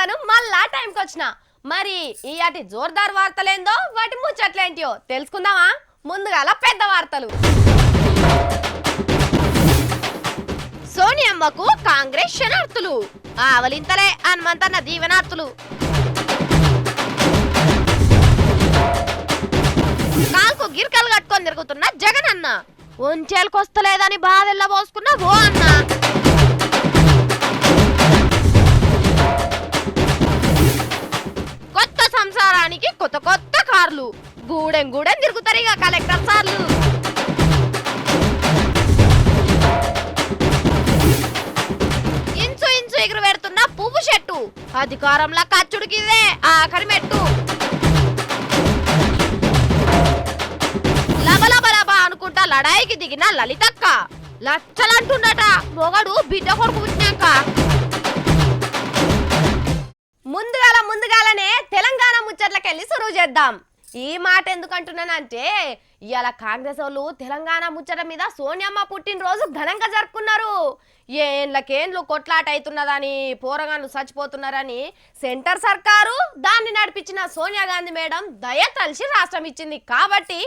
తాను మళ్ళా టైంకి వచ్చిన. మరి ఈయాటి జోర్దార్ వార్తలేందో వాటి ముచ్చట్లేంటియో తెలుసుకుందామా? ముందుగాల పెద్ద వార్తలు. సోనియమ్మకు కాంగ్రెస్ శనార్థులు, ఆవలింతలే హనుమంతన్న దీవెనార్థులు. కాల్కు గిరికలు కట్టుకొని తిరుగుతున్న జగన్ అన్న, ఒంచేలకొస్తలేదని బాధెల్ల పోసుకున్న ఓ అన్న. కొత్త సంసారానికి కొత్త కొత్త కార్లు, గూడెం గూడెం తిరుగుతారు ఇక కలెక్టర్ సార్లు. ఇంచు ఇంచు ఎగురు పెడుతున్న పువ్వు చెట్టు, అధికారంలో కచ్చుడికిదే ఆఖరి మెట్టు. లబలబలబా అనుకుంటా లడాయికి దిగిన లలితక్క, లచ్చలంటుండట మొగడు బిడ్డ కొడుకు పుట్టినాక. ముందుగాలనే తెలంగాణ ముచ్చట్లకెళ్ళి సురువు చేద్దాం. ఈ మాట ఎందుకంటున్నానంటే ఇవాళ కాంగ్రెస్ వాళ్ళు తెలంగాణ ముచ్చట మీద సోనియమ్మ పుట్టినరోజు ఘనంగా జరుపుకున్నారు. ఏండ్లకేండ్లు కొట్లాట అవుతున్నదని, పోరగాన్లు చచ్చిపోతున్నారని సెంటర్ సర్కారు దాన్ని నడిపించిన సోనియా గాంధీ మేడం దయ తలిసి రాష్ట్రం ఇచ్చింది. కాబట్టి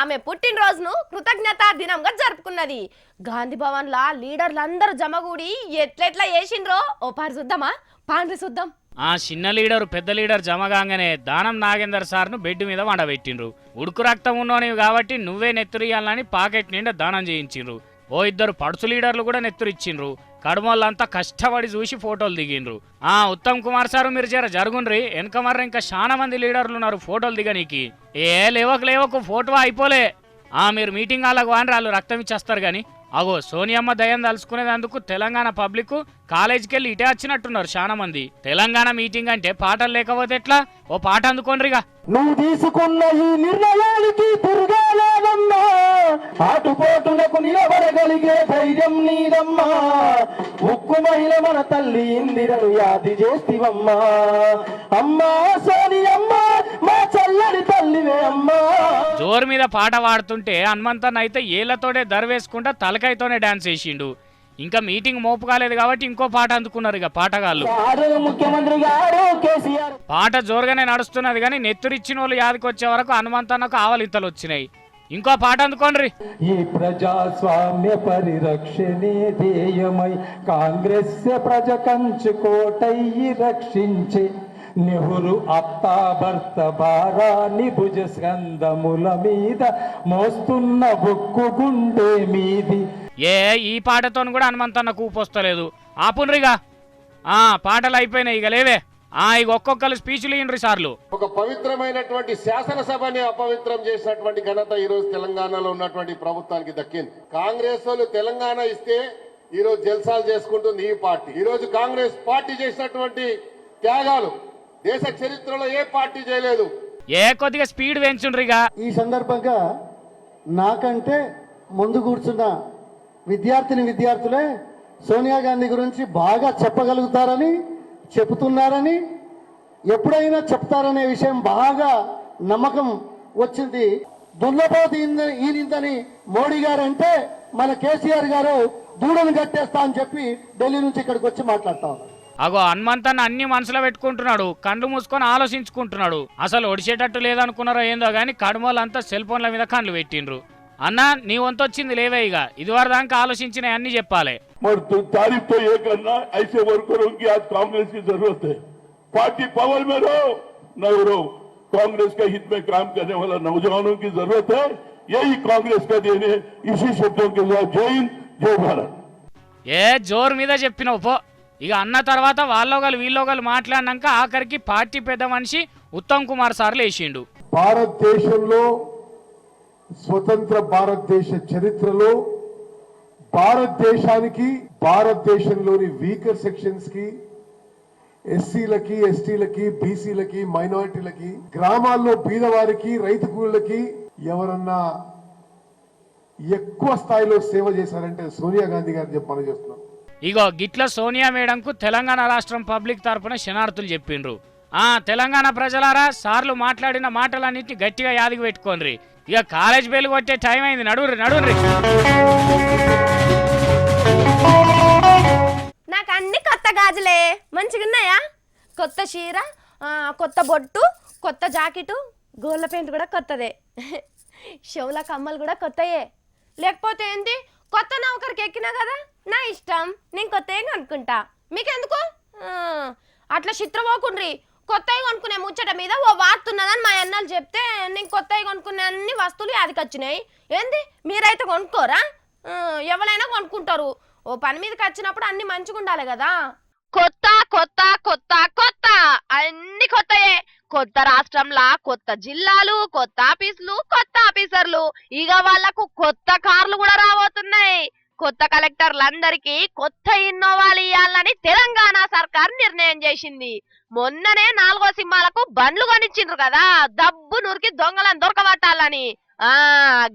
ఆమె పుట్టినరోజును కృతజ్ఞతా దినంగా జరుపుకున్నది. గాంధీ భవన్ లా లీడర్లందరూ జమగూడి ఎట్లెట్లా చేసిండ్రో ఓ పారి చూద్దామా? పాండ్రి చూద్దాం. ఆ చిన్న లీడరు పెద్ద లీడర్ జమగానే దానం నాగేందర్ సార్ను బెడ్ మీద వండబెట్టిండ్రు. ఉడుకు రక్తం ఉన్నోనివి కాబట్టి నువ్వే నెత్తురియాలని పాకెట్ నిండా దానం చేయించిండ్రు. ఓ ఇద్దరు పడుసు లీడర్లు కూడా నెత్తురిచ్చిండ్రు. కడుమోళ్ళంతా కష్టపడి చూసి ఫోటోలు దిగిండ్రు. ఉత్తమ్ కుమార్ సారు మీరు జర జరుగుండ్రి, వెనక మర్ర ఇంకా చాలా మంది లీడర్లు ఉన్నారు ఫోటోలు దిగనీకి. లేవకు ఫోటో అయిపోలే. మీరు మీటింగ్ వాళ్ళకు వాని వాళ్ళు రక్తం ఇచ్చేస్తారు గాని. అగో సోనియమ్మ దయం తలుసుకునేందుకు తెలంగాణ పబ్లిక్ కాలేజీకి వెళ్ళి ఇటే వచ్చినట్టున్నారు చాలా మంది. తెలంగాణ మీటింగ్ అంటే పాటలు లేకపోతే ఎట్లా? ఓ పాట అందుకోండిగా. నువ్వు తీసుకున్న ఈ నిర్ణయానికి తిరగాలేదమ్మా, ఆటుపోటులకు నిలబడగలిగే ధైర్యం నీదమ్మా. ఉక్కు మహిళ మన తల్లి ఇందిరను యాది చేస్తివమ్మా. అమ్మా సోనియమ్మ మా చల్లని తల్లివే అమ్మా. జోరు మీద పాట పాడుతుంటే హనుమంతన్న అయితే ఏళ్లతోనే దరవేసుకుంటా తలకాయతోనే డాన్స్ చేసిండు. ఇంకా మీటింగ్ మోపు కాలేదు కాబట్టి ఇంకో పాట అందుకున్నారు ఇక పాటగాళ్ళు. ముఖ్యమంత్రి గారు కేసీఆర్ పాట జోరుగానే నడుస్తున్నది కానీ నెత్తురిచ్చిన వాళ్ళు యాదికి వచ్చే వరకు హనుమంతన్నకు ఆవలింతలు వచ్చినాయి. ఇంకో పాట అందుకోండి. ఈ ప్రజాస్వామ్య పరిరక్షణే ధ్యేయమై కాంగ్రెస్ ప్రజ కంచుకోటయ్యి రక్షించే నెహ్రూ అత్తా భర్త భారాన్ని భుజ స్కందముల మీద మోస్తున్న బొక్కు గుండె మీది. ఈ పాటతో కూడా హనుమంతన్న కూపొస్తలేదు. ఆపుండ్రిగా పాటలు అయిపోయినాయి ఇక లేవే. ఇక ఒక్కొక్కరు స్పీచ్లు ఇయ్యండ్రి సార్లు. ఒక పవిత్రమైనటువంటి శాసనసభని అపవిత్రం చేసినటువంటి ఘనత ఈ రోజు తెలంగాణలో ఉన్నటువంటి ప్రభుత్వానికి దక్కింది. కాంగ్రెస్ వాళ్ళు తెలంగాణ ఇస్తే ఈ రోజు జల్సాలు చేసుకుంటుంది ఈ పార్టీ. ఈ రోజు కాంగ్రెస్ పార్టీ చేసినటువంటి త్యాగాలు దేశ చరిత్రలో ఏ పార్టీ చేయలేదు. కొద్దిగా స్పీడ్ పెంచుండ్రిగా. ఈ సందర్భంగా నాకంటే ముందు కూర్చున్న విద్యార్థులే సోనియా గాంధీ గురించి బాగా చెప్పగలుగుతారని, చెబుతున్నారని, ఎప్పుడైనా చెప్తారనే విషయం బాగా నమ్మకం వచ్చింది. దున్నపోతు ఈనిందని మోడీ గారు అంటే మన కేసీఆర్ గారు దూడను కట్టేస్తా అని చెప్పి ఢిల్లీ నుంచి ఇక్కడికి వచ్చి మాట్లాడుతా ఉన్నారు. అగో హనుమంతన్న అన్ని మనసులో పెట్టుకుంటున్నాడు, కళ్ళు మూసుకొని ఆలోచించుకుంటున్నాడు. అసలు ఒడిచేటట్టు లేదనుకున్నారో ఏందో గానీ కడుమోళ్ళంతా సెల్ ఫోన్ల మీద కళ్ళు పెట్టిండ్రు. అన్నా నీ వంతొచ్చింది లేవే, ఇక ఇదివరకు దాకా ఆలోచించిన అన్ని చెప్పాలి. మరి तारीफ तो ये करना, ऐसे वर्करों की आज कांग्रेस की जरूरत है. पार्टी पावर में रहो न रहो, कांग्रेस के हित में काम करने वाला नौजवानों की जरूरत है. यही कांग्रेस का देन है. इसी शब्दों के साथ जय हिंद जय भारत. జోరు మీద చెప్పినావు పో. ఇక అన్న తర్వాత వాళ్ళొగలు వీళ్ళొగలు మాట్లాడినాక ఆఖరికి పార్టీ పెద్ద మనిషి ఉత్తమ్ కుమార్ సార్ లేచిండు. భారతదేశంలో స్వతంత్ర భారతదేశ చరిత్రలో భారతదేశానికి, భారతదేశంలోని వీకర్ సెక్షన్స్ కి, ఎస్సీలకి, ఎస్టీలకి, బీసీలకి, మైనారిటీలకి, గ్రామాల్లో బీదవారికి, రైతు కూలీలకి ఎవరన్నా ఎక్కువ స్థాయిలో సేవ చేశారంటే సోనియా గాంధీ గారిని చెప్పి మనం చేస్తున్నాం. ఇగో గిట్ల సోనియా మేడంకు తెలంగాణ రాష్ట్రం పబ్లిక్ తరఫున శనార్థులు చెప్పిండ్రు. తెలంగాణ ప్రజలారా, సార్లు మాట్లాడిన మాటలన్నింటినీ గట్టిగా యాదికి పెట్టుకోండి. ఇక కాలేజ్ బెల్ కొట్టే టైం అయింది. నడువురి. నాకు అన్ని కొత్త గాజులే మంచిగున్నాయా? కొత్త చీర, కొత్త బొట్టు, కొత్త జాకెటు, గోళ్ళ పెయింట్ కూడా కొత్తదే. చెవుల కమ్మలు కూడా కొత్తయే. లేకపోతే ఏంటి, కొత్త నౌకరికి ఎక్కినా కదా, నా ఇష్టం, నేను కొత్తగా కొనుక్కుంటా, మీకెందుకు? అట్లా చిత్రపోకుండ్రి. కొత్తవి కొనుక్కునే ముచ్చట మీద ఓ వార్తున్నదని మా అన్నలు చెప్తే నేను కొత్తవి కొనుక్కునే అన్ని వస్తువులు యాదికి వచ్చినాయి. ఏంది, మీరైతే కొనుక్కోరా? ఎవరైనా కొనుక్కుంటారు. ఓ పని మీదకి వచ్చినప్పుడు అన్ని మంచిగా ఉండాలి కదా. కొత్త కొత్త కొత్త కొత్త అన్ని కొత్తయే. కొత్త రాష్ట్రంలా కొత్త జిల్లాలు, కొత్త ఆఫీసులు, కొత్త ఆఫీసర్లు, ఇక వాళ్లకు కొత్త కార్లు కూడా రాబోతున్నాయి. కొత్త కలెక్టర్లందరికీ కొత్త ఇన్నోవాలు ఇవ్వాలని తెలంగాణ సర్కార్ నిర్ణయం చేసింది. మొన్ననే 4వ సింహాలకు బండ్లు కొనిచ్చిండ్రు కదా, డబ్బు నురికి దొంగలను దొరకబట్టాలని.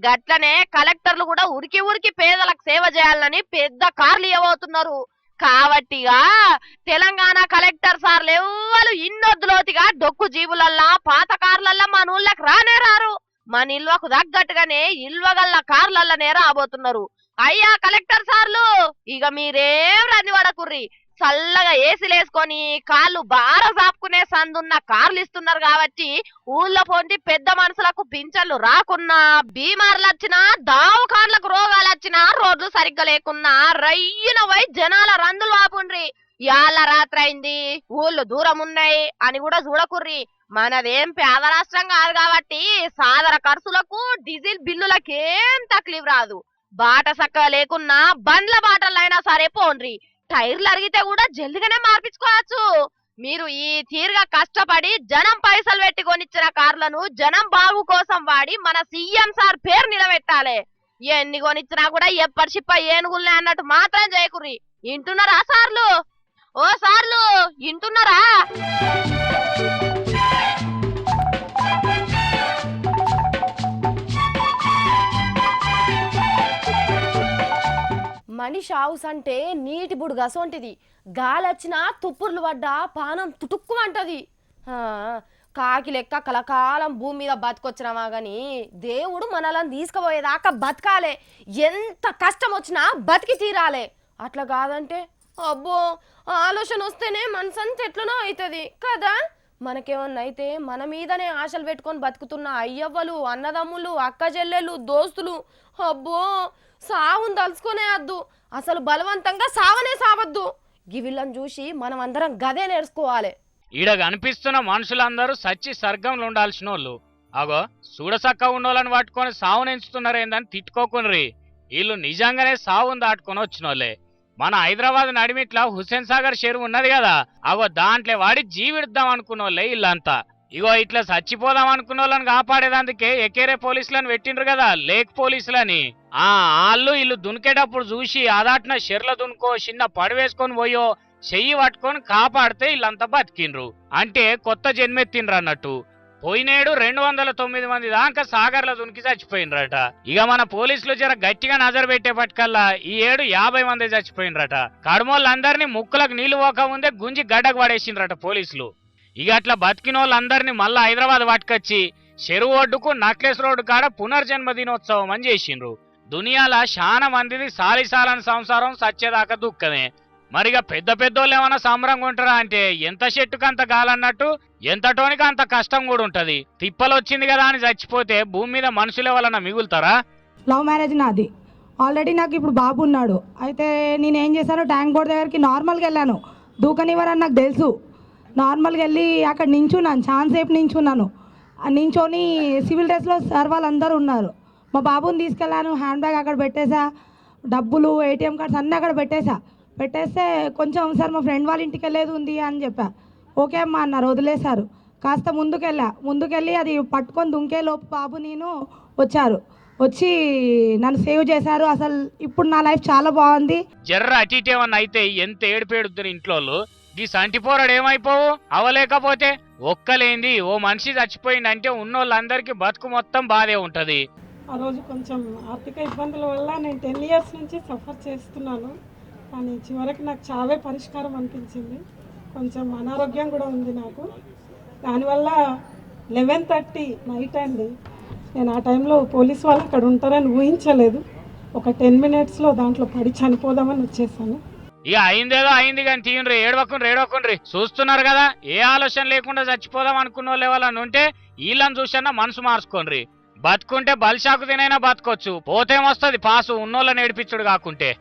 గట్లనే కలెక్టర్లు కూడా ఉరికి ఉరికి పేదలకు సేవ చేయాలని పెద్ద కార్లు ఇవ్వబోతున్నారు. కాబట్టిగా తెలంగాణ కలెక్టర్ సార్లు ఎవ్వరు ఇన్నొద్దులోతిగా డొక్కు జీబులల్లా పాత కార్లల్లా మన ఊళ్ళకి రానే రారు. మన ఇల్వకు తగ్గట్టుగానే ఇల్వగల్ల కార్లల్లనే రాబోతున్నారు. అయ్యా కలెక్టర్ సార్లు, ఇక మీరేం రంది పడకుర్రి, చల్లగా ఏసీలేసుకొని కాళ్ళు బాగా సాపుకునే సందున్న కార్లు ఇస్తున్నారు కాబట్టి ఊళ్ళో పొంది పెద్ద మనుషులకు పింఛన్లు రాకున్నా, బీమార్లు వచ్చినా, దావఖాన్లకు రోగాలు వచ్చినా, రోడ్లు సరిగ్గా లేకున్నా రయ్యిన పోయి జనాల రందులు ఆపుండ్రి. యాళ్ళ రాత్రి అయింది, ఊళ్ళు దూరం ఉన్నాయి అని కూడా చూడకుర్రి. మనదేం పేద రాష్ట్రం కాదు కాబట్టి సాదర ఖర్చులకు డీజిల్ బిల్లులకేం తక్లీఫ్ రాదు. బాట సక్కగా లేకున్నా బండ్ల బాటలైనా సరే పోండ్రి. టైర్లు అరిగితే కూడా జల్దిగానే మార్పించుకోవచ్చు. మీరు ఈ తీరుగా కష్టపడి జనం పైసలు పెట్టి కొనిచ్చిన కార్లను జనం బాగు కోసం వాడి మన సీఎం సార్ పేరు నిలబెట్టాలి. ఎన్ని కొనిచ్చినా కూడా ఎప్పటి చిప్ప ఏనుగుల్నే అన్నట్టు మాత్రం చేయకుర్రి. ఇంటున్నారా సార్లు? ఓ సార్లు ఇంటున్నారా? మనిషి హౌస్ అంటే నీటి బుడుగ సొంటిది. గాలొచ్చినా తుప్పుర్లు పడ్డా పానం తుటుక్కుమంటది. కాకి లెక్క కలకాలం భూమి మీద బతికొచ్చినామా గాని దేవుడు మనల్ని తీసుకుపోయేదాకా బతకాలే. ఎంత కష్టం వచ్చినా బతికి తీరాలే. అట్లా కాదంటే అబ్బో ఆలోచన వస్తేనే మనసంతా ఎట్లనో అవుతుంది కదా. మనకేమన్నా అయితే మన మీదనే ఆశలు పెట్టుకొని బతుకుతున్న అయ్యవ్వలు, అన్నదమ్ములు, అక్క చెల్లెలు, దోస్తులు, అబ్బో సావును తలుచుకునే వద్దు, అసలు బలవంతంగా సావనే సావద్దు. గివిళ్ళని చూసి మనం అందరం గదే నేర్చుకోవాలి. ఈడ కనిపిస్తున్న మనుషులందరూ సచ్చి స్వర్గంలో ఉండాల్సిన వాళ్ళు. అగో చూడసక్క ఉన్నోళ్ళని పట్టుకొని సావును ఎంచుతున్నారేందని తిట్టుకోకుని, వీళ్ళు నిజంగానే సావును దాటుకొని వచ్చిన వాళ్ళే. మన హైదరాబాద్ నడిమిట్లా హుస్సేన్ సాగర్ చెరువు ఉన్నది కదా, అగో దాంట్లో వాడి జీవిద్దాం అనుకున్న వాళ్ళే వీళ్ళంతా. ఇగో ఇట్లా చచ్చిపోదాం అనుకున్న వాళ్ళని కాపాడేదానికే ఎకేరే పోలీసులను పెట్టిండ్రు కదా, లేక్ పోలీసులని. వాళ్ళు ఇల్లు దునికేటప్పుడు చూసి అదాటిన చెర్ల దునుకో చిన్న పడవేసుకొని పోయో చెయ్యి పట్టుకొని కాపాడితే వీళ్ళంతా బతికిండ్రు. అంటే కొత్త జన్మెత్తిండ్రు అన్నట్టు. పోయినేడు 209 మంది దాకా సాగర్లో దునికి చచ్చిపోయినరట. ఇక మన పోలీసులు జర గట్టిగా నజరు పెట్టే పట్టుకల్లా ఈ ఏడు 50 మంది చచ్చిపోయినరట. కడమోళ్ళందరినీ ముక్కులకు నీళ్లు పోక ముందే గుంజి గడ్డకు పడేసిండ్రట పోలీసులు. ఇక అట్లా బతికిన వాళ్ళందరినీ మళ్ళా హైదరాబాద్ పట్టుకొచ్చి చెరువు ఒడ్డుకు నక్లెస్ రోడ్డు కాడ పునర్జన్మ దినోత్సవం అని చేసిండ్రు. దునియాల చాలా మందిది సాలిసాలని సంసారం సచ్చేదాకా దుఃఖమే. మరిగా పెద్ద పెద్దోళ్ళు ఏమన్నా సంబరంగా ఉంటారా అంటే ఎంత చెట్టుకు అంత గాలన్నట్టు ఎంతటోనికి అంత కష్టం కూడా ఉంటది. తిప్పలు వచ్చింది కదా అని చచ్చిపోతే భూమి మీద మనుషుల వలన మిగులుతారా? లవ్ మ్యారేజ్ నాది. ఆల్రెడీ నాకు ఇప్పుడు బాబు ఉన్నాడు. అయితే నేను ఏం చేశాను, ట్యాంక్ బోర్డ్ దగ్గరికి నార్మల్గా వెళ్ళాను. దూకనివ్వరని నాకు తెలుసు. నార్మల్గా వెళ్ళి అక్కడ నించున్నాను, ఛాన్స్ సేపు నించున్నాను. నించొని సివిల్ డ్రెస్లో సార్ వాళ్ళందరూ ఉన్నారు. మా బాబుని తీసుకెళ్ళాను, హ్యాండ్ బ్యాగ్ అక్కడ పెట్టేసా, డబ్బులు, ఏటీఎం కార్డ్స్ అన్నీ అక్కడ పెట్టేస్తే కొంచెం సార్ మా ఫ్రెండ్ వాళ్ళ ఇంటికి వెళ్ళేది ఉంది అని చెప్పా. ఓకే అమ్మా అన్నారు, వదిలేశారు. కాస్త ముందుకెళ్ళి అది పట్టుకొని దుంకే లోపు బాబు నేను వచ్చి నన్ను సేవ్ చేశారు. అసలు ఇప్పుడు నా లైఫ్ చాలా బాగుంది. జర్ర అటు ఇటు ఏమన్నా అయితే ఎంత ఏడిపేడుతారు ఇంట్లో. ఈ సంటిపోరాడు ఏమైపోవు అవలేకపోతే ఒక్కలేంది ఓ మనిషి చచ్చిపోయిందంటే ఉన్నోళ్ళందరికీ బతుకు మొత్తం బాధే ఉంటది. ఆ రోజు కొంచెం ఆర్థిక ఇబ్బందుల వల్ల నేను 10 years నుంచి సఫర్ చేస్తున్నాను. కానీ చివరికి నాకు చావే పరిష్కారం అనిపించింది. కొంచెం అనారోగ్యం కూడా ఉంది నాకు. దానివల్ల 11:30 నైట్ అండి. నేను ఆ టైంలో పోలీస్ వాళ్ళు అక్కడ ఉంటారని ఊహించలేదు. ఒక 10 minutesలో దాంట్లో పడి చనిపోదామని వచ్చేసాను. ఇక అయిందేదో అయింది కానీ తీయండ్రి, ఏడవకుండ్రి చూస్తున్నారు కదా. ఏ ఆలోచన లేకుండా చచ్చిపోదాం అనుకున్న వాళ్ళు ఎవరన్నా ఉంటే వీళ్ళని చూసన్నా మనసు మార్చుకోండి. బతుకుంటే బలిషాకు తినైనా బతకొచ్చు, పోతేమొస్తుంది పాసు ఉన్నోళ్ళని ఏడిపించుడు కాకుంటే.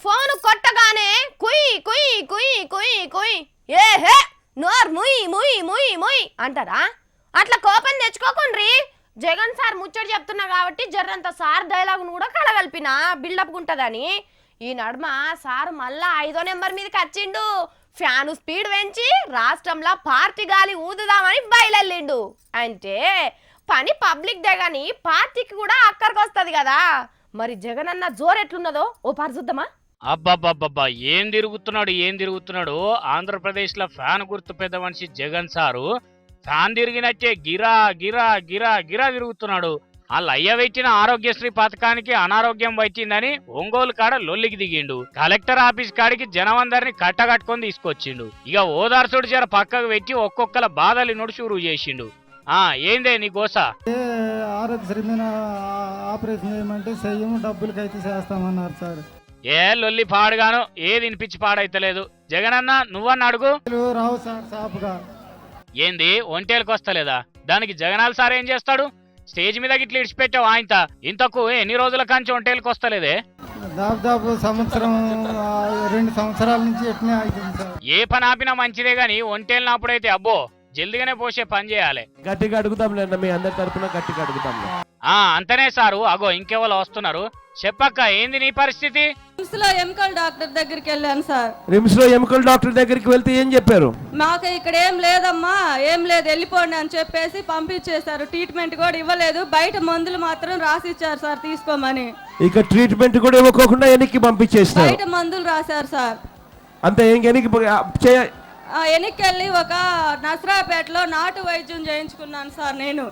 ఫోను కొట్టగానే కుయ్ కుయ్ కుయ్ కుయ్ కుయ్ ఏ హే నోర్ ముయ్ ముయ్ ముయ్ ముయ్ అంటారా? అట్లా కోపం తెచ్చుకోకుండ్రి. జగన్ సార్ ముచ్చట చెప్తున్నా కాబట్టి జర్రంత సార్ డైలాగును కూడా కలగలిపిన బిల్డప్ ఉంటదని. ఈ నడుమ సార్ మళ్ళా 5వ నెంబర్ మీదకి వచ్చిండు. ఫ్యాను స్పీడ్ పెంచి రాష్ట్రంలో పార్టీ గాలి ఊదుదామని బయలుదేరిండు. అంటే పని పబ్లిక్ దే గాని పార్టీకి కూడా అక్కడికి వస్తుంది కదా. మరి జగన్ అన్న జోరు ఎట్లున్నదో ఓ పారు చూద్దామా? అబ్బబ్బబ్బబ్బా ఏం తిరుగుతున్నాడు. ఆంధ్రప్రదేశ్ లో ఫ్యాన్ గుర్తు పెద్ద మనిషి జగన్ సారు ఫ్యాన్ తిరిగినట్టే గిరా గిరా గిరా గిరా తిరుగుతున్నాడు. వాళ్ళు అయ్య పెట్టిన ఆరోగ్యశ్రీ పథకానికి అనారోగ్యం వచ్చిందని ఒంగోలు కాడ లొల్లికి దిగిండు. కలెక్టర్ ఆఫీస్ కాడికి జనం అందరిని కట్టగట్టుకొని తీసుకొచ్చిండు. ఇక ఓదార్సుడు జర పక్కకు పెట్టి ఒక్కొక్కల బాధలు నుడు షురు చేసిండు. ఏందే నీ గోస? ఆరోగ్యశ్రీ మీద ఆపరేషన్ చేయమంటే చెయ్యము, డబ్బులకైతే చేస్తామన్నారు సార్. ఏ లొల్లి పాడుగాను, ఏది వినిపించి పాడైతలేదు. జగన్ అన్న నువ్వన్న అడుగు. రావు సార్ సాపుగా. ఏంది ఒంటేలకు వస్తలేదా? దానికి జగనాల్ సార్ ఏం చేస్తాడు? స్టేజ్ మీద గిట్ల ఇడిచిపెట్టావు ఆయన. ఇంతకు ఎన్ని రోజుల కంచి ఒంటేలకు వస్తలేదే? దాదాపు సంవత్సరం 2 సంవత్సరాల నుంచి ఎట్నే అవుతుంది సార్. ఏ పని ఆపినా మంచిదే గాని ఒంటేలు నాపుడైతే అబ్బో జల్దిగానే పోసే పని చేయాలి. గట్టిగా అడుగుతాంలేండి, మీ అందరి తరపున గట్టిగా అడుగుతాం. అంతనే సారు. అగో ఇంకెవరు వస్తున్నారు, చెప్పక్క ఏంది నీ పరిస్థితి? రిమ్స్ లో ఎముకల డాక్టర్ దగ్గరికి వెళ్ళాను సార్. రిమ్స్ లో ఎముకల డాక్టర్ దగ్గరికి వెళ్తే ఏం చెప్పారు? మాకు ఇక్కడ ఏం లేదమ్మా, ఏం లేదు వెళ్ళిపోండి అని చెప్పేసి పంపించేశారు. ట్రీట్మెంట్ కూడా ఇవ్వలేదు, బయట మందులు మాత్రం రాసిచ్చారు సార్ తీసుకోమని. ఇక ట్రీట్మెంట్ కూడా ఇవ్వకుండా వెనక్కి పంపించేస్తారు. బయట మందులు రాశారు సార్. అంతే వెనక్కి వెళ్ళి ఒక నసరాపేటలో నాటు వైద్యం చేయించుకున్నాను సార్. నేను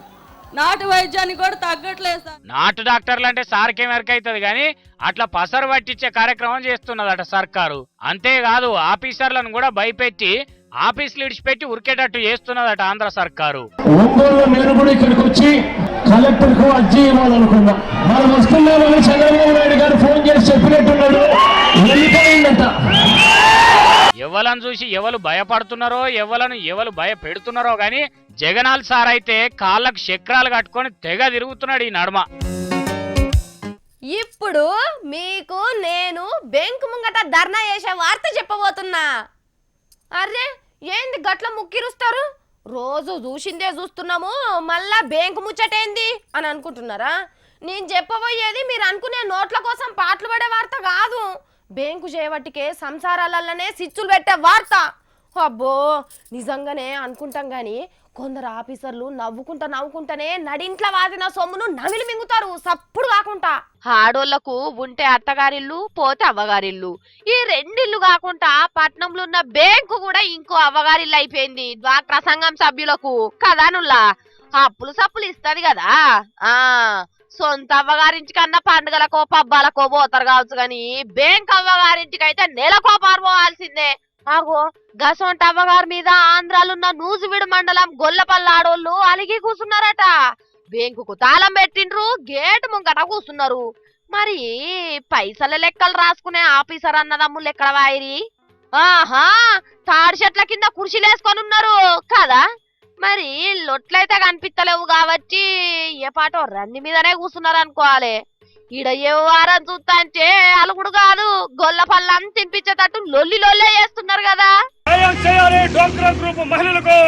నాటు వైద్యాన్ని కూడా తగ్గట్లేదు సార్. నాటు డాక్టర్లు అంటే సార్కే మెరకైతుంది గాని అట్లా పసరు పట్టించే కార్యక్రమం చేస్తున్నదట సర్కారు. అంతేకాదు ఆఫీసర్లను కూడా భయపెట్టి ఆఫీసులు ఇడిచిపెట్టి ఉరికేటట్టు చేస్తున్నదట ఆంధ్ర సర్కారు. ఒంగోలు నేను కూడా ఇక్కడికి వచ్చి కలెక్టర్ కు అర్జీ ఇవ్వాలనుకున్నా. మనం వస్తున్నామని చంద్రబాబు నాయుడు గారు ఫోన్ చేసి చెప్పినట్టున్నాడు, వెళ్ళిపోయిందట. ఎవలను చూసి ఎవరు భయపడుతున్నారో ఎవరు భయపెడుతున్నారో గాని జగనాల్ సార్ అయితే కాళ్ళకు చక్రాలు కట్టుకొని తెగ తిరుగుతున్నాడు ఈ నడుమ. ఇప్పుడు మీకు నేను బెంక్ ముంగట ధర్నా చేసే వార్త చెప్పబోతున్నా. అరే ఏంది గట్ల ముక్కిరుస్తారు? రోజు చూసిందే చూస్తున్నాము, మళ్ళా బెంక్ ముచ్చటేంది అని అనుకుంటున్నారా? నేను చెప్పబోయేది మీరు అనుకునే నోట్ల కోసం పాటలు పడే వార్త కాదు. బెంకు చేయబట్టికే సంసారాలనే సిచ్చులు పెట్టే వార్త. అబ్బో నిజంగానే అనుకుంటాం గాని కొందరు ఆఫీసర్లు నవ్వుకుంటానే నడింట్ల వాదిన సొమ్మును నవిలి మింగుతారు సప్పుడు కాకుండా. ఆడోళ్లకు ఉంటే అత్తగారిల్లు, పోతే అవ్వగారిల్లు. ఈ రెండిల్లు కాకుండా పట్నంలో ఉన్న బ్యాంకు కూడా ఇంకో అవ్వగారిల్లు అయిపోయింది డ్వాక్రా సంఘం సభ్యులకు కదానుల్లా. అప్పులు సప్పులు ఇస్తది కదా. సొంత అవ్వగారింటి కన్నా పండుగలకో పబ్బాలకో పోతారు కావచ్చు గాని బ్యాంక్ అవ్వగారింటికి అయితే నెలకో పారిపోవాల్సిందే. ఆగో గసొంట అవ్వగారి మీద ఆంధ్రాలున్న నూజివీడు మండలం గొల్లపల్ల ఆడోళ్ళు అలిగి కూర్చున్నారట. బ్యాంకుకు తాళం పెట్టిండ్రు, గేటు ముంగట కూర్చున్నారు. మరి పైసల లెక్కలు రాసుకునే ఆఫీసర్ అన్నదమ్ములు ఎక్కడ వాయిరి? తాడి చెట్ల కింద కుర్చీలేసుకొని ఉన్నారు కదా. మరి లొట్లయితే కనిపిస్తలేవు కాబట్టి ఏ పాటో రన్ని మీదనే కూర్చున్నారు అనుకోవాలి. ఈడ ఏ వారం చూస్తా అంటే అలుగుడు కాదు, గొల్ల పళ్ళం తినిపించేటట్టు లొల్లి చేస్తున్నారు కదా. మహిళలకు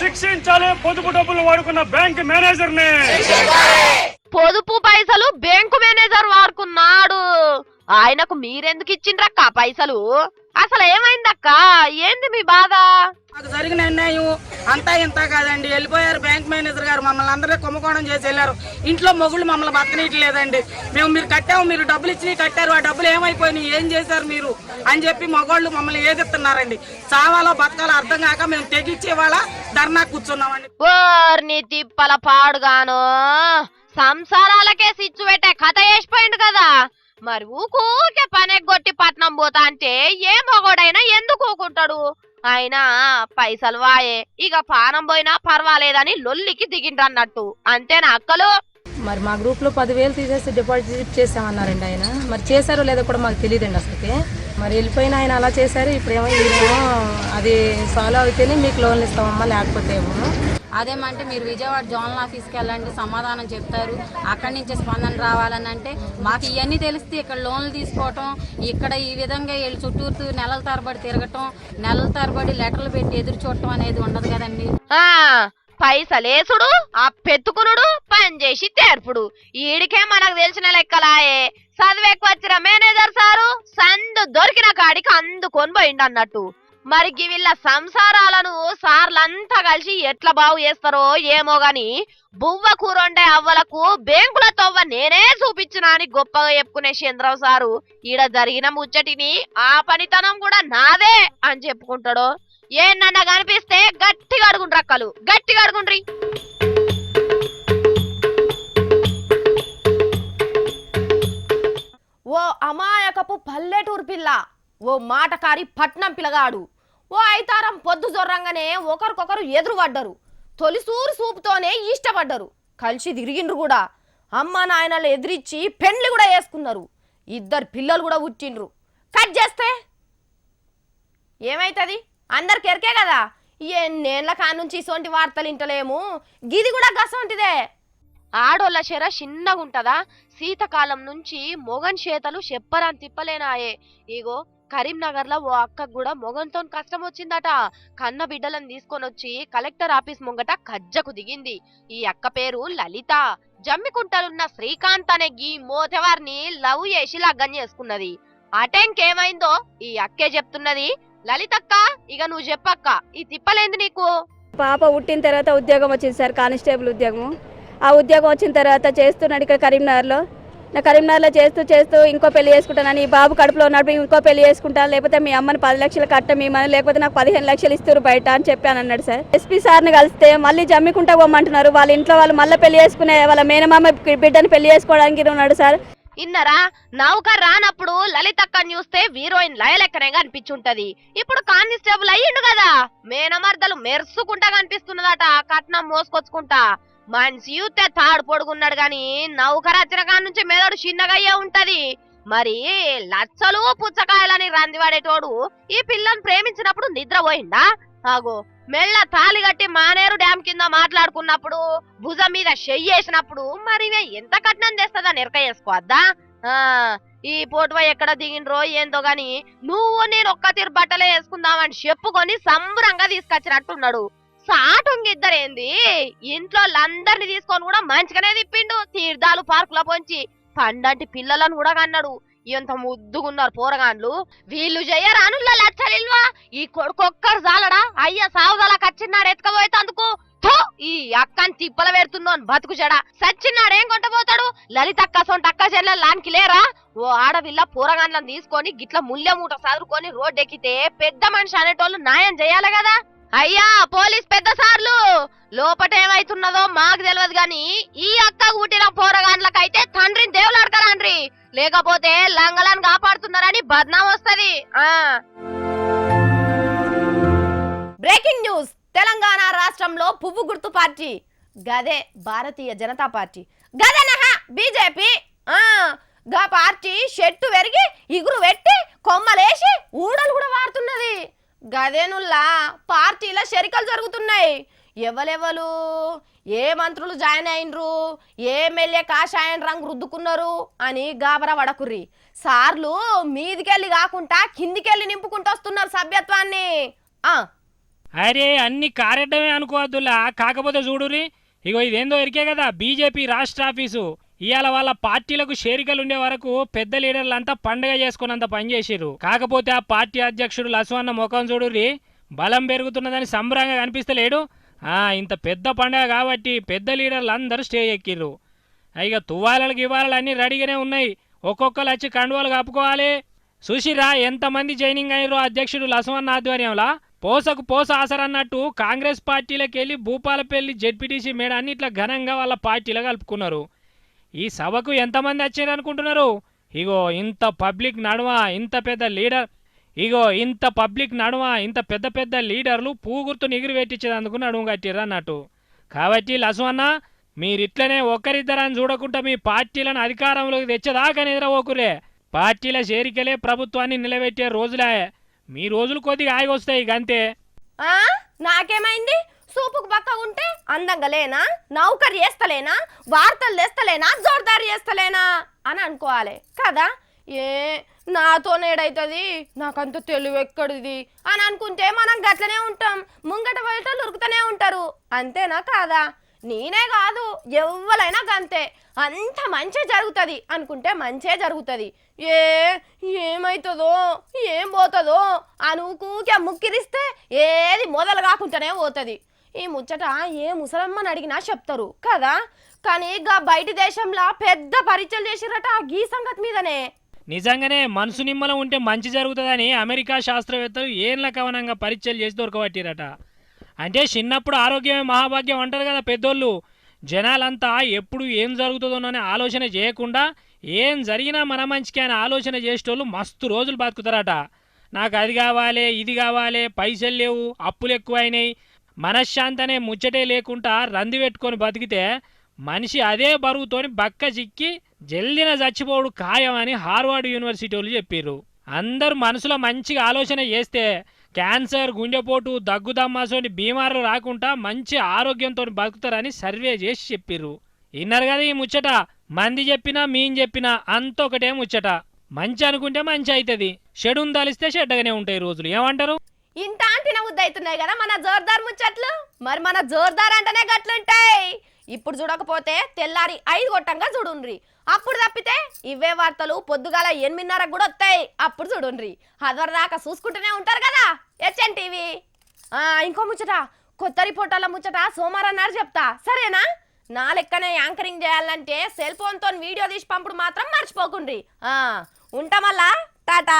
శిక్షించాలి, పొదుపు డబ్బులు వాడుకున్న బ్యాంక్ మేనేజర్ ని. పొదుపు పైసలు బ్యాంకు మేనేజర్ వాడుకున్నాడు. ఆయనకు మీరెందుకు ఇచ్చిండ్రక్క పైసలు? అసలు ఏమైందక్క? ఏంది మీ బాధ? మాకు జరిగిన అన్యాయం అంతా ఇంత కాదండి. వెళ్ళిపోయారు బ్యాంక్ మేనేజర్ గారు, మమ్మల్ని అందరినీ కుంభకోణం చేసి వెళ్ళారు. ఇంట్లో మొగుళ్ళు మమ్మల్ని బతకనీయట్లేదండి. మీరు కట్టాము, మీరు డబ్బులు ఇచ్చి కట్టారు, ఆ డబ్బులు ఏమైపోయినాయి, ఏం చేశారు మీరు అని చెప్పి మగవాళ్ళు మమ్మల్ని ఏదిస్తున్నారండి. చావాలో బతకాలో అర్థం కాక మేము తెగిచ్చి ఇవాళ ధర్నా కూర్చున్నామండి. ఓర్ని తిప్పల పాడుగాను సంసారాలకే సిచ్చు పెట్టే కథ వేసిపోయింది కదా. మరి ఊకే పనెగ్గొట్టి పట్నం పోతా అంటే ఏ మొగోడైనా ఎందుకు ఊకుంటాడు? అయినా పైసలు వాయే, ఇక పానం పోయినా పర్వాలేదని లొల్లికి దిగిండ్రన్నట్టు. అంతేనా అక్కలు? మరి మా గ్రూప్లో 10,000 తీసేసి డిపాజిట్ చేసామన్నారండి ఆయన. మరి చేశారో లేదో కూడా మాకు తెలియదండి అసలుకి. మరి వెళ్ళిపోయిన ఆయన అలా చేశారు. ఇప్పుడేమో ఈయనేమో అది సాల్వ్ అయితేనే మీకు లోన్లు ఇస్తామమ్మా, లేకపోతే ఏమో అదేమంటే మీరు విజయవాడ జోనల్ ఆఫీస్కి వెళ్ళండి, సమాధానం చెప్తారు, అక్కడి నుంచి స్పందన రావాలని అంటే మాకు ఇవన్నీ తెలిస్తే ఇక్కడ లోన్లు తీసుకోవటం, ఇక్కడ ఈ విధంగా వీళ్ళు చుట్టూరు నెలల తరబడి తిరగటం, నెలల తరబడి లెటర్లు పెట్టి ఎదురు చూడటం అనేది ఉండదు కదండి. పైసలేసుడు, ఆ పెట్టుకునుడు, పని చేసి తెర్పుడు, ఈడికే మనకు తెలిసిన లెక్కలాయే. చదువు వచ్చిన మేనేజర్ సారు సందు దొరికిన కాడికి అందుకొని పోయిండు అన్నట్టు. మరి వీళ్ళ సంసారాలను సార్లంతా కలిసి ఎట్లా బాగు చేస్తారో ఏమో గాని, బువ్వ కూరొండే అవ్వలకు బేంకుల తవ్వ నేనే చూపించిన అని గొప్పగా చెప్పుకునే చంద్రరావు సారు ఈడ జరిగిన ముచ్చటిని ఆ పనితనం కూడా నాదే అని చెప్పుకుంటాడు. ఏనన్నా కనిపిస్తే గట్టిగా అడుగుండ్రు అక్కలు, గట్టిగా అడుగుండ్రి. ఓ అమాయకపు పల్లెటూరు పిల్ల, ఓ మాటకారి పట్నం పిల్లగాడు, ఓ ఐతారం పొద్దు జొర్రంగానే ఒకరికొకరు ఎదురుపడ్డరు. తొలిసూరు సూపుతోనే ఇష్టపడ్డరు, కలిసి తిరిగిండ్రు కూడా. అమ్మ నాయనలు ఎదిరించి పెండ్లి కూడా వేసుకున్నారు. 2 పిల్లలు కూడా పుట్టిండ్రు. కట్ చేస్తే ఏమైతుంది? అందరికి ఎరికే కదా. ఎన్నేళ్ల కానుంచి ఇసొంటి వార్తలు ఇంటలేము, గిది కూడా గసొంటిదే. ఆడోళ్ళ చెర చిన్నగా ఉంటదా? శీతకాలం నుంచి మొగన్ చేతలు చెప్పరాని తిప్పలేనాయే. ఇగో కరీంనగర్ లో ఓ అక్కకు కూడా మొగంతో కష్టం వచ్చిందట. కన్న బిడ్డలను తీసుకొని వచ్చి కలెక్టర్ ఆఫీస్ ముంగట కజ్జకు దిగింది. ఈ అక్క పేరు లలిత. జమ్మికుంటలున్న శ్రీకాంత్ అనే గీ మోతెవారిని లవ్ చేసి లగ్గం చేసుకున్నది. అటెంకేమైందో ఈ అక్కే చెప్తున్నది. లలితక్క, ఇక నువ్వు చెప్పక్క, ఈ తిప్పలేంది నీకు? పాప పుట్టిన తర్వాత ఉద్యోగం వచ్చింది సార్, కానిస్టేబుల్ ఉద్యోగం. ఆ ఉద్యోగం వచ్చిన తర్వాత చేస్తున్నాడు ఇక్కడ కరీంనగర్లో. నా కరీంనగర్లో చేస్తూ ఇంకో పెళ్లి చేసుకుంటానని, ఈ బాబు కడుపులో ఉన్నప్పుడు ఇంకో పెళ్లి చేసుకుంటాను, లేకపోతే మీ అమ్మని 10 లక్షలు కట్టమని, లేకపోతే నాకు 15 లక్షలు ఇస్తారు బయట అని చెప్పాను అన్నాడు సార్. ఎస్పీ సార్ని కలిస్తే మళ్ళీ జమ్మికుంటా పోమంటున్నారు. వాళ్ళ ఇంట్లో వాళ్ళు మళ్ళీ పెళ్లి చేసుకునే వాళ్ళ మేనమామ బిడ్డని పెళ్లి చేసుకోవడానికి ఉన్నాడు సార్. ఇన్నరా, నౌకర్ రానప్పుడు లలితక్కని చూస్తే హీరోయిన్ లయలెక్కనేగా అనిపించుంటది. ఇప్పుడు కానిస్టేబుల్ అయ్యిండు కదా, మేనమర్దలు మెరుసుకుంటా కనిపిస్తున్నదట కట్నం మోసుకొచ్చుకుంటా. మనిషి యూతే తాడు పొడుగున్నాడు గాని నౌకర్ వచ్చిన కాడ నుంచి మెదడు చిన్నగా అయ్యే ఉంటది. మరి లచ్చలు పుచ్చకాయలని రందివాడేటోడు ఈ పిల్లని ప్రేమించినప్పుడు నిద్రపోయిందా? ఆగో మెళ్ళ తాలి కట్టి మానేరు డ్యామ్ కింద మాట్లాడుకున్నప్పుడు, భుజం మీద చెయ్యేసినప్పుడు మరి ఎంత కట్నం తెస్తుందని ఎరక చేసుకోవద్దా? ఈ పోటువ ఎక్కడ దిగినరో ఏందో గాని నువ్వు నేను ఒక్క తీరు బట్టలే వేసుకుందామని చెప్పుకొని సంబరంగా తీసుకొచ్చినట్టున్నాడు. సాటుంగిద్దరేంది, ఇంట్లో అందరిని తీసుకొని కూడా మంచిగానే తిప్పిండు. తీర్థాలు పార్కుల పొంచి పండంటి పిల్లలను కూడా కన్నాడు. ఎంత ముద్దుగున్నారు పోరగాన్లు. వీళ్ళు చెయ్యరాను లచ్చలిల్వా? ఈ కొడుకొక్కరు జాలడా? అయ్య సావుదలా కచ్చిన్నాడు ఎత్తుకపోయేందుకు. ఈ అక్కని తిప్పల పెడుతుందో అని బతుకు చెడా. సచ్చిన్నాడేం కొంటపోతాడు? లలితక్క సొంట అక్క చెల్లెలు లానికి లేరా? ఓ ఆడవిల్ల పోరగాన్లను తీసుకొని గిట్ల ముల్లె మూట చదువుకొని రోడ్డెక్కితే పెద్ద మనిషి అనేటోళ్ళు న్యాయం చేయాలి కదా. అయ్యా పోలీస్ పెద్ద సార్లు, లోపటేమైతున్నదో మాకు తెలియదు గాని ఈ అక్క పుట్టిన పోరగాన్లకైతే తండ్రిని దేవులాడకరాండ్రి, లేకపోతే లంగలను కాపాడుతున్నారని బద్నాం వస్తది. Breaking news. తెలంగాణ రాష్ట్రంలో పువ్వు గుర్తు పార్టీ గదే భారతీయ జనతా పార్టీ, గదనహ బీజేపీ. గా పార్టీ షెట్టు వెరిగి ఇగురు పెట్టి కొమ్మలేసి ఊడలు కూడా వాడుతున్నది. గదేనుల్లా పార్టీల షరికలు జరుగుతున్నాయి. ఎవరెవరు ఏ మంత్రులు జాయిన్ అయినరు, ఏ ఎమ్మెల్యే కాషాయం రంగు రుద్దుకున్నారు అని గాబరా వడకుర్రి. సార్లు మీదికెళ్ళి కాకుండా కిందికెళ్ళి నింపుకుంటూ వస్తున్నారు సభ్యత్వాన్ని. అరే అన్ని కారెడ్డమే అనుకోవద్దులా. కాకపోతే చూడురి, ఇగో ఇదేందో ఎరికే కదా, బీజేపీ రాష్ట్ర ఆఫీసు ఇవాళ వాళ్ళ పార్టీలకు షేరికలు ఉండే వరకు పెద్ద లీడర్లంతా పండుగ చేసుకున్నంత పనిచేసారు. కాకపోతే ఆ పార్టీ అధ్యక్షుడు లస్వన్న ముఖం చూడుర్రి, బలం పెరుగుతున్నదని సంబరంగా కనిపిస్తలేడు. ఇంత పెద్ద పండుగ కాబట్టి పెద్ద లీడర్లు అందరూ స్టేజ్ ఎక్కిర్రు. ఇక తువ్వాలకి ఇవ్వాలని అన్ని రెడీగానే ఉన్నాయి. ఒక్కొక్కరు వచ్చి కండువాలు కప్పుకోవాలి. చూసిరా ఎంతమంది జైనింగ్ అయ్యారో అధ్యక్షుడు లస్వన్న ఆధ్వర్యంలో. పోసకు పోస ఆసరన్నట్టు కాంగ్రెస్ పార్టీలకు వెళ్ళి భూపాలపల్లి జెడ్పీటీసీ మేడాన్ని ఇట్లా ఘనంగా వాళ్ళ పార్టీలో కలుపుకున్నారు. ఈ సభకు ఎంతమంది వచ్చారు అనుకుంటున్నారు? ఇగో ఇంత పబ్లిక్ నడుమ ఇంత పెద్ద లీడర్ ఇంత పెద్ద పెద్ద లీడర్లు పూగుర్తు నిగిరి పెట్టించేందుకు నడుము కట్టిర్రు అన్నట్టు. కాబట్టి లసువన్న మీరిట్లనే ఒక్కరిద్దరని చూడకుండా మీ పార్టీలను అధికారంలోకి తెచ్చేదాకా నిద్రపోకురే. పార్టీల చేరికలే ప్రభుత్వాన్ని నిలబెట్టే రోజులే. మీ రోజులు కొద్దిగా ఆగి వస్తాయి గంతే. నాకేమైంది? సూపుకు పక్క ఉంటే అందంగా లేనా, నౌకరు చేస్తలేనా, వార్తలు తెస్తలేనా, జోర్దారు చేస్తలేనా అని అనుకోవాలి కదా. నాతోనేడైతుంది, నాకంత తెలివి ఎక్కడిది అని అనుకుంటే మనం గట్లనే ఉంటాం. ముంగట బయట ఉరుకుతూనే ఉంటారు. అంతేనా కాదా? నేనే కాదు, ఎవ్వరైనా గంతే. అంత మంచి జరుగుతుంది అనుకుంటే మంచే జరుగుతుంది. ఏమవుతుందో ఏం పోతుందో అనుకూకే ముక్కిరిస్తే ఏది మొదలు కాకుండానే పోతుంది. ఈ ముచ్చట ఏ ముసలమ్మని అడిగినా చెప్తారు కదా. కానీ గా బయట దేశంలో పెద్ద పరీక్షలు చేసిరట ఈ సంగతి మీదనే. నిజంగానే మనసు నిమ్మలం ఉంటే మంచి జరుగుతుందని అమెరికా శాస్త్రవేత్తలు ఏళ్ళ కవనంగా పరీక్షలు చేసి దొరకబట్టిరట. అంటే చిన్నప్పుడు ఆరోగ్యమే మహాభాగ్యం అంటారు కదా పెద్దోళ్ళు. జనాలంతా ఎప్పుడు ఏం జరుగుతుందోననే ఆలోచన చేయకుండా ఏం జరిగినా మన మంచికి అని ఆలోచన చేసేటోళ్ళు మస్తు రోజులు బతుకుతారట. నాకు అది కావాలి, ఇది కావాలి, పైసలు లేవు, అప్పులు ఎక్కువైనాయి, మనశ్శాంతి అనే ముచ్చటే లేకుండా రంది పెట్టుకొని బతికితే మనిషి అదే బరువుతోని బక్క చిక్కి జల్దిన చచ్చిపోడు ఖాయం అని హార్వర్డ్ యూనివర్సిటీ వాళ్ళు చెప్పారు. అందరూ మనసులో మంచిగా ఆలోచన చేస్తే క్యాన్సర్, గుండెపోటు, దగ్గుదమ్మాసోని బీమార్లు రాకుండా మంచి ఆరోగ్యంతో బతుకుతారని సర్వే చేసి చెప్పిర్రు. విన్నారు కదా ఈ ముచ్చట. మంది చెప్పినా మీం చెప్పినా అంత ఒకటే ముచ్చట. మంచి అనుకుంటే మంచి అవుతుంది, చెడుని తలిస్తే చెడ్డగానే ఉంటాయి రోజులు. ఏమంటారు? ఇంత అంటిన ఉద్దవుతున్నాయి కదా మన జోర్దార్ ముచ్చట్లు. మరి మన జోర్దార్ అంటేనే గట్లుంటాయి. ఇప్పుడు చూడకపోతే తెల్లారి 5 గొట్టంగా చూడుండ్రి. అప్పుడు తప్పితే ఇవే వార్తలు పొద్దుగాల 8:30 కూడా వస్తాయి. అప్పుడు చూడుండ్రి. అదవరదాకా చూసుకుంటూనే ఉంటారు కదా హెచ్ఎన్ టీవీ. ఇంకో ముచ్చట, కొత్త రిపోర్టర్ల ముచ్చట సోమవారం నాడు చెప్తా, సరేనా? నా లెక్కనే యాంకరింగ్ చేయాలంటే సెల్ ఫోన్తో వీడియో తీసి పంపుడు మాత్రం మర్చిపోకుండ్రి. ఉంటామల్లా, టాటా.